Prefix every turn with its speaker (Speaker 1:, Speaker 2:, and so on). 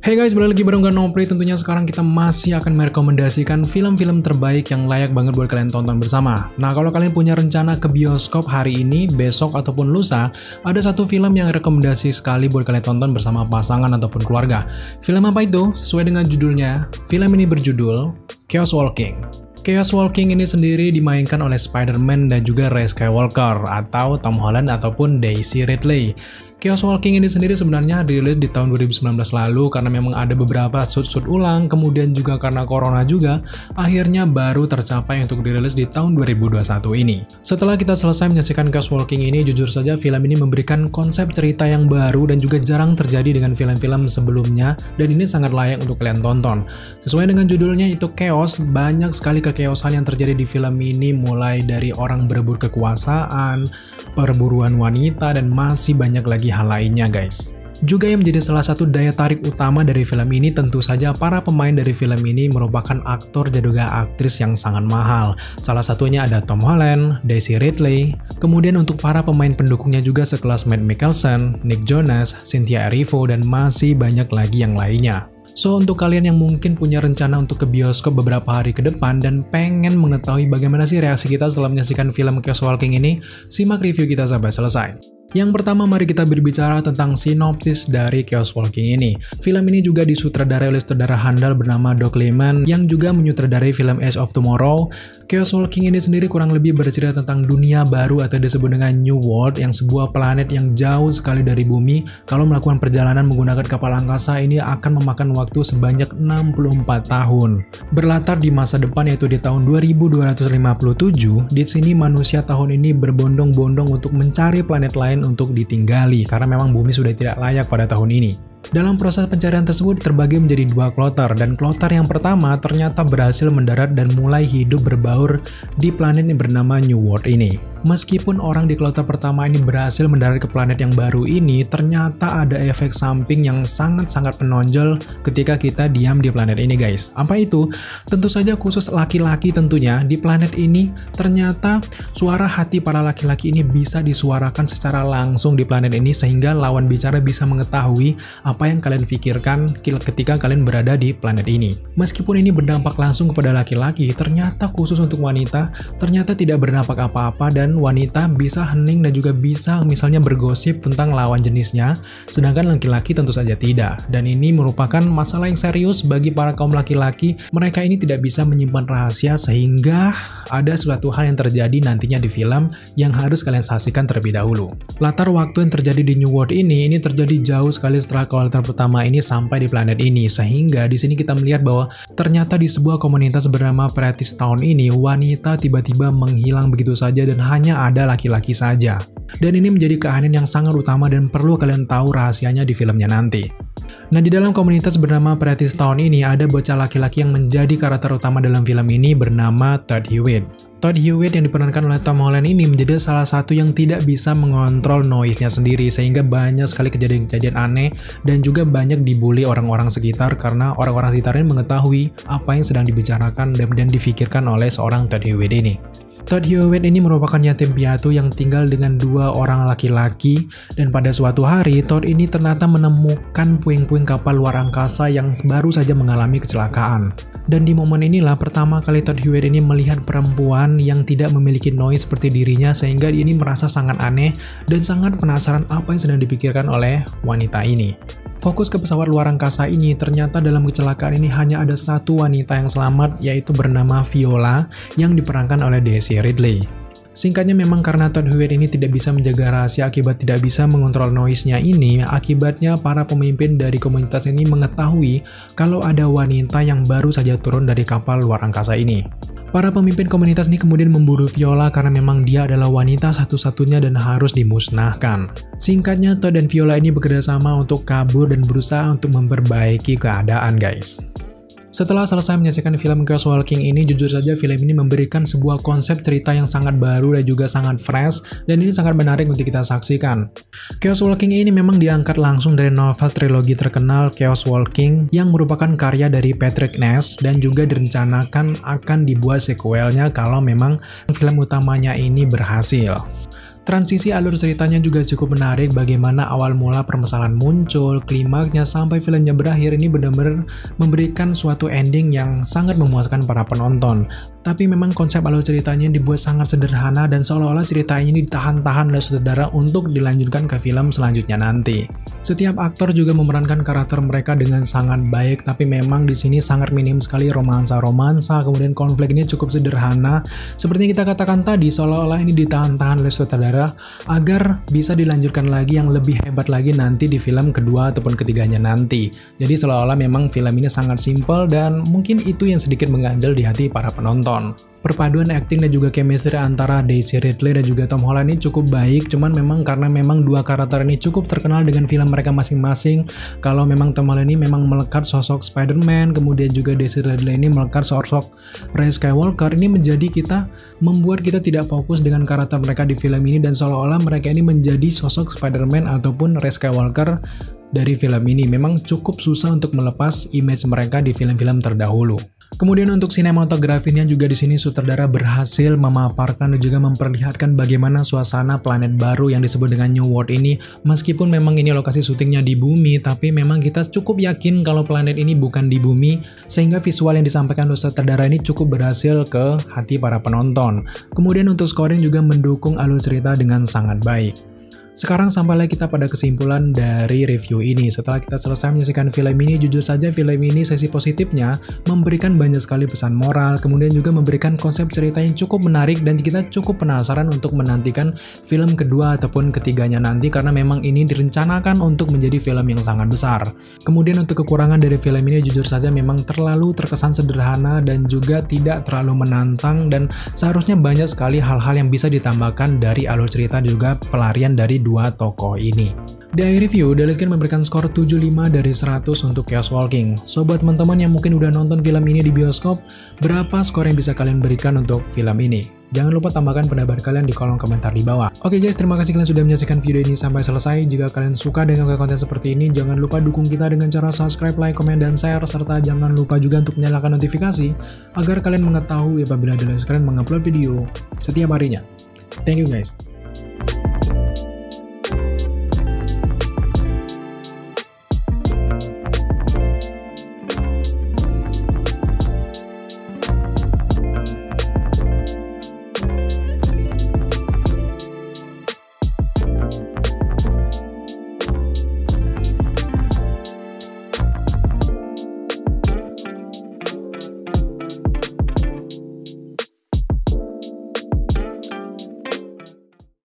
Speaker 1: Hey guys, balik lagi bareng gue Nopri. Tentunya sekarang kita masih akan merekomendasikan film-film terbaik yang layak banget buat kalian tonton bersama. Nah, kalau kalian punya rencana ke bioskop hari ini, besok, ataupun lusa, ada satu film yang rekomendasi sekali buat kalian tonton bersama pasangan ataupun keluarga. Film apa itu? Sesuai dengan judulnya, film ini berjudul Chaos Walking. Chaos Walking ini sendiri dimainkan oleh Spider-Man dan juga Ray Skywalker atau Tom Holland ataupun Daisy Ridley. Chaos Walking ini sendiri sebenarnya dirilis di tahun 2019 lalu karena memang ada beberapa shoot ulang, kemudian juga karena corona juga, akhirnya baru tercapai untuk dirilis di tahun 2021 ini. Setelah kita selesai menyaksikan Chaos Walking ini, jujur saja film ini memberikan konsep cerita yang baru dan juga jarang terjadi dengan film-film sebelumnya, dan ini sangat layak untuk kalian tonton. Sesuai dengan judulnya itu chaos, banyak sekali kechaosan yang terjadi di film ini, mulai dari orang berebut kekuasaan, perburuan wanita, dan masih banyak lagi hal lainnya guys. Juga yang menjadi salah satu daya tarik utama dari film ini tentu saja para pemain dari film ini merupakan aktor dan juga aktris yang sangat mahal. Salah satunya ada Tom Holland, Daisy Ridley, kemudian untuk para pemain pendukungnya juga sekelas Matt Mikkelsen, Nick Jonas, Cynthia Erivo, dan masih banyak lagi yang lainnya. So, untuk kalian yang mungkin punya rencana untuk ke bioskop beberapa hari ke depan dan pengen mengetahui bagaimana sih reaksi kita setelah menyaksikan film Chaos Walking ini, simak review kita sampai selesai. Yang pertama, mari kita berbicara tentang sinopsis dari Chaos Walking ini. Film ini juga disutradarai oleh sutradara handal bernama Doug Liman yang juga menyutradarai film Edge of Tomorrow. Chaos Walking ini sendiri kurang lebih bercerita tentang dunia baru atau disebut dengan New World, yang sebuah planet yang jauh sekali dari bumi. Kalau melakukan perjalanan menggunakan kapal angkasa ini akan memakan waktu sebanyak 64 tahun. Berlatar di masa depan yaitu di tahun 2257, di sini manusia tahun ini berbondong-bondong untuk mencari planet lain untuk ditinggali karena memang bumi sudah tidak layak pada tahun ini. Dalam proses pencarian tersebut terbagi menjadi dua kloter, dan kloter yang pertama ternyata berhasil mendarat dan mulai hidup berbaur di planet yang bernama New World ini. Meskipun orang di kloter pertama ini berhasil mendarat ke planet yang baru ini, ternyata ada efek samping yang sangat-sangat menonjol ketika kita diam di planet ini guys. Apa itu? Tentu saja khusus laki-laki tentunya. Di planet ini ternyata suara hati para laki-laki ini bisa disuarakan secara langsung di planet ini, sehingga lawan bicara bisa mengetahui apa yang kalian pikirkan ketika kalian berada di planet ini. Meskipun ini berdampak langsung kepada laki-laki, ternyata khusus untuk wanita ternyata tidak berdampak apa-apa, dan wanita bisa hening dan juga bisa misalnya bergosip tentang lawan jenisnya, sedangkan laki-laki tentu saja tidak. Dan ini merupakan masalah yang serius bagi para kaum laki-laki. Mereka ini tidak bisa menyimpan rahasia, sehingga ada suatu hal yang terjadi nantinya di film yang harus kalian saksikan terlebih dahulu. Latar waktu yang terjadi di New World ini terjadi jauh sekali setelah kloter pertama ini sampai di planet ini, sehingga di sini kita melihat bahwa ternyata di sebuah komunitas bernama Pratis Town ini, wanita tiba-tiba menghilang begitu saja dan hanya ada laki-laki saja. Dan ini menjadi keahlian yang sangat utama dan perlu kalian tahu rahasianya di filmnya nanti. Nah, di dalam komunitas bernama Pratis Town ini ada bocah laki-laki yang menjadi karakter utama dalam film ini bernama Todd Hewitt. Todd Hewitt yang diperankan oleh Tom Holland ini menjadi salah satu yang tidak bisa mengontrol noise-nya sendiri, sehingga banyak sekali kejadian-kejadian aneh dan juga banyak dibully orang-orang sekitar karena orang-orang sekitar ini mengetahui apa yang sedang dibicarakan dan difikirkan oleh seorang Todd Hewitt ini. Todd Hewitt ini merupakan yatim piatu yang tinggal dengan dua orang laki-laki, dan pada suatu hari Todd ini ternyata menemukan puing-puing kapal luar angkasa yang baru saja mengalami kecelakaan. Dan di momen inilah pertama kali Todd Hewitt ini melihat perempuan yang tidak memiliki noise seperti dirinya, sehingga dia ini merasa sangat aneh dan sangat penasaran apa yang sedang dipikirkan oleh wanita ini. Fokus ke pesawat luar angkasa ini, ternyata dalam kecelakaan ini hanya ada satu wanita yang selamat, yaitu bernama Viola yang diperankan oleh Daisy Ridley. Singkatnya, memang karena Todd Hewitt ini tidak bisa menjaga rahasia akibat tidak bisa mengontrol noise-nya ini, akibatnya para pemimpin dari komunitas ini mengetahui kalau ada wanita yang baru saja turun dari kapal luar angkasa ini. Para pemimpin komunitas ini kemudian memburu Viola karena memang dia adalah wanita satu-satunya dan harus dimusnahkan. Singkatnya, Todd dan Viola ini bekerja sama untuk kabur dan berusaha untuk memperbaiki keadaan guys. Setelah selesai menyaksikan film Chaos Walking ini, jujur saja film ini memberikan sebuah konsep cerita yang sangat baru dan juga sangat fresh, dan ini sangat menarik untuk kita saksikan. Chaos Walking ini memang diangkat langsung dari novel trilogi terkenal Chaos Walking yang merupakan karya dari Patrick Ness, dan juga direncanakan akan dibuat sequelnya kalau memang film utamanya ini berhasil. Transisi alur ceritanya juga cukup menarik, bagaimana awal mula permasalahan muncul, klimaksnya sampai filmnya berakhir ini benar-benar memberikan suatu ending yang sangat memuaskan para penonton. Tapi memang konsep alur ceritanya dibuat sangat sederhana dan seolah-olah cerita ini ditahan-tahan oleh sutradara untuk dilanjutkan ke film selanjutnya nanti. Setiap aktor juga memerankan karakter mereka dengan sangat baik, tapi memang di sini sangat minim sekali romansa-romansa, kemudian konflik ini cukup sederhana. Seperti yang kita katakan tadi, seolah-olah ini ditahan-tahan oleh sutradara agar bisa dilanjutkan lagi yang lebih hebat lagi nanti di film kedua ataupun ketiganya nanti. Jadi seolah-olah memang film ini sangat simpel dan mungkin itu yang sedikit mengganjal di hati para penonton. Perpaduan acting dan juga chemistry antara Daisy Ridley dan juga Tom Holland ini cukup baik, cuman memang karena memang dua karakter ini cukup terkenal dengan film mereka masing-masing. Kalau memang Tom Holland ini memang melekat sosok Spider-Man, kemudian juga Daisy Ridley ini melekat sosok Rey Skywalker, ini membuat kita tidak fokus dengan karakter mereka di film ini dan seolah-olah mereka ini menjadi sosok Spider-Man ataupun Rey Skywalker dari film ini. Memang cukup susah untuk melepas image mereka di film-film terdahulu. Kemudian untuk sinematografinya juga di sini sutradara berhasil memaparkan dan juga memperlihatkan bagaimana suasana planet baru yang disebut dengan New World ini. Meskipun memang ini lokasi syutingnya di bumi, tapi memang kita cukup yakin kalau planet ini bukan di bumi, sehingga visual yang disampaikan oleh sutradara ini cukup berhasil ke hati para penonton. Kemudian untuk scoring juga mendukung alur cerita dengan sangat baik. Sekarang sampailah kita pada kesimpulan dari review ini. Setelah kita selesai menyaksikan film ini, jujur saja film ini sisi positifnya memberikan banyak sekali pesan moral, kemudian juga memberikan konsep cerita yang cukup menarik dan kita cukup penasaran untuk menantikan film kedua ataupun ketiganya nanti karena memang ini direncanakan untuk menjadi film yang sangat besar. Kemudian untuk kekurangan dari film ini jujur saja memang terlalu terkesan sederhana dan juga tidak terlalu menantang dan seharusnya banyak sekali hal-hal yang bisa ditambahkan dari alur cerita dan juga pelarian dari dua tokoh ini. Di akhir review, Daliskin memberikan skor 75 dari 100 untuk Chaos Walking. So buat teman-teman yang mungkin udah nonton film ini di bioskop, berapa skor yang bisa kalian berikan untuk film ini? Jangan lupa tambahkan pendapat kalian di kolom komentar di bawah. Oke guys, terima kasih kalian sudah menyaksikan video ini sampai selesai. Jika kalian suka dengan konten seperti ini, jangan lupa dukung kita dengan cara subscribe, like, komen, dan share. Serta jangan lupa juga untuk menyalakan notifikasi agar kalian mengetahui apabila Daliskin mengupload video setiap harinya. Thank you guys.